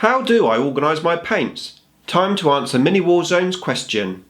How do I organise my paints? Time to answer Mini Warzone's question.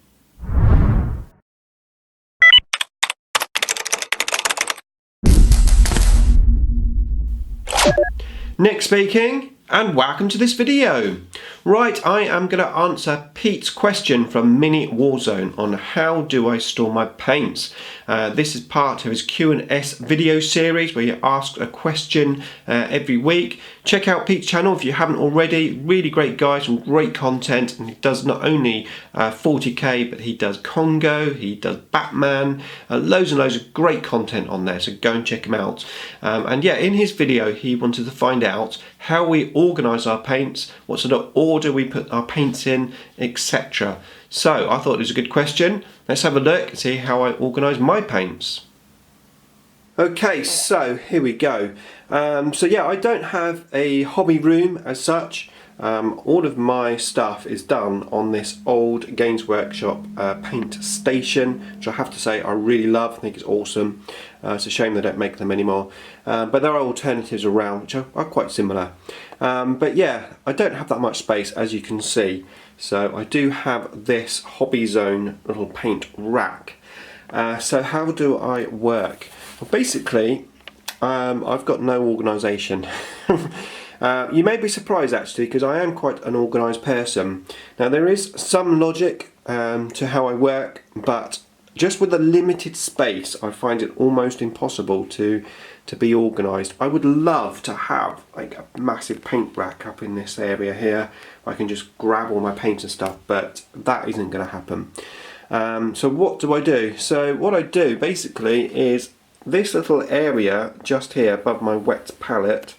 Nick speaking, and welcome to this video. Right, I am going to answer Pete's question from Mini Warzone on how do I store my paints. This is part of his Q&S video series where he asks a question every week. Check out Pete's channel if you haven't already. Really great guy, some great content, and he does not only 40k, but he does Congo, he does Batman, loads and loads of great content on there, so go and check him out. And yeah, in his video he wanted to find out how we organise our paints, what sort of order we put our paints in, etc. So I thought it was a good question. Let's have a look and see how I organise my paints. Okay, so here we go. So yeah, I don't have a hobby room as such. All of my stuff is done on this old Games Workshop paint station, which I have to say I really love. I think it's awesome. It's a shame they don't make them anymore, but there are alternatives around which are quite similar. But yeah, I don't have that much space, as you can see, so I do have this Hobby Zone little paint rack. So how do I work? Well, basically I've got no organisation. You may be surprised actually, because I am quite an organised person. Now there is some logic to how I work, but just with a limited space I find it almost impossible to be organised. I would love to have like a massive paint rack up in this area here. I can just grab all my paints and stuff, but that isn't going to happen. So what do I do? So what I do basically is this little area just here above my wet palette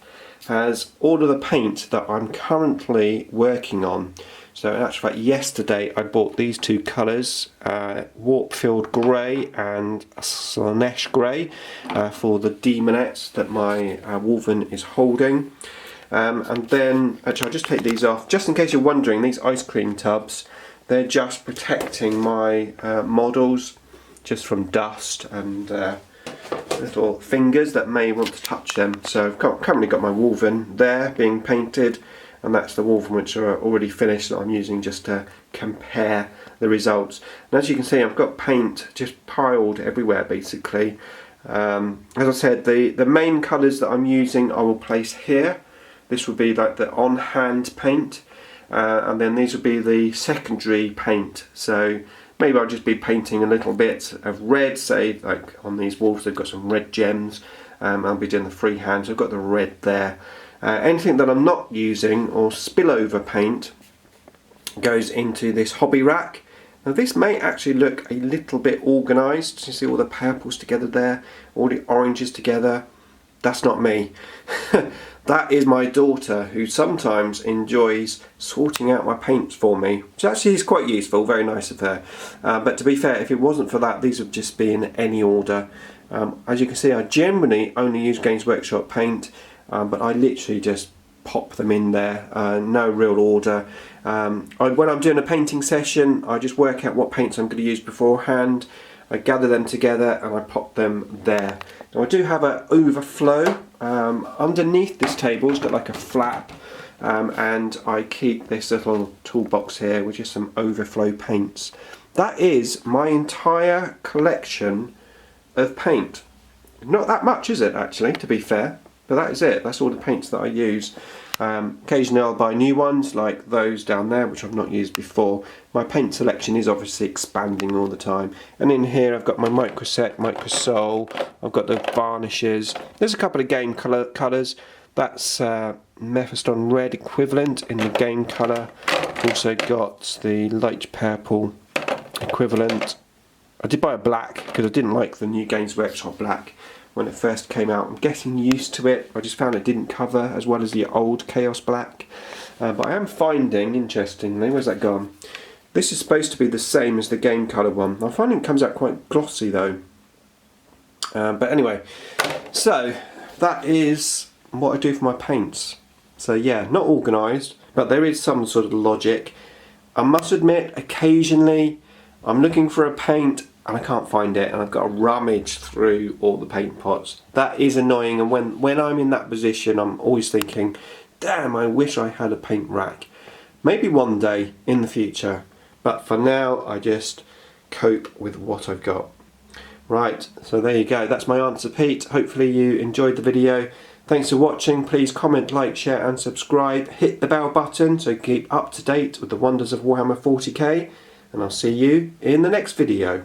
has all of the paint that I'm currently working on. So in actual fact, yesterday I bought these two colours, Warp-Filled Grey and Slanesh Grey, for the demonettes that my Wolven is holding. And then, actually I'll just take these off, just in case you're wondering, these ice cream tubs, they're just protecting my models just from dust and little fingers that may want to touch them. So I've currently got my Wolven there being painted, and that's the Wolven which are already finished that I'm using just to compare the results. And as you can see, I've got paint just piled everywhere basically. As I said, the main colours that I'm using I will place here. This will be like the on-hand paint, and then these will be the secondary paint. So maybe I'll just be painting a little bit of red, say like on these wolves they've got some red gems. I'll be doing the freehand, so I've got the red there. Anything that I'm not using or spillover paint goes into this hobby rack. Now this may actually look a little bit organised. You see all the purples together there, all the oranges together. That's not me. That is my daughter, who sometimes enjoys sorting out my paints for me, which actually is quite useful, very nice of her. But to be fair, if it wasn't for that, these would just be in any order. As you can see, I generally only use Games Workshop paint, but I literally just pop them in there, no real order. When I'm doing a painting session, I just work out what paints I'm going to use beforehand. I gather them together and I pop them there. Now I do have an overflow underneath this table. It's got like a flap, and I keep this little toolbox here with just some overflow paints. That is my entire collection of paint. Not that much, is it, actually, to be fair, but that is it. That's all the paints that I use. Occasionally I'll buy new ones like those down there, which I've not used before. My paint selection is obviously expanding all the time. And in here I've got my Microset, Microsol, I've got the varnishes. There's a couple of game colours. That's Mephiston Red equivalent in the game colour. Also got the light purple equivalent. I did buy a black because I didn't like the new Games Workshop black when it first came out. I'm getting used to it. I just found it didn't cover as well as the old Chaos Black. But I am finding, interestingly, where's that gone? This is supposed to be the same as the game colour one. I'm finding it comes out quite glossy though. But anyway, so that is what I do for my paints. So yeah, not organised, but there is some sort of logic. I must admit, occasionally I'm looking for a paint and I can't find it, and I've got to rummage through all the paint pots. That is annoying, and when I'm in that position I'm always thinking, damn, I wish I had a paint rack. Maybe one day in the future, but for now I just cope with what I've got. Right, so there you go, that's my answer, Pete. Hopefully you enjoyed the video. Thanks for watching. Please comment, like, share and subscribe. Hit the bell button to keep up to date with the wonders of Warhammer 40k, and I'll see you in the next video.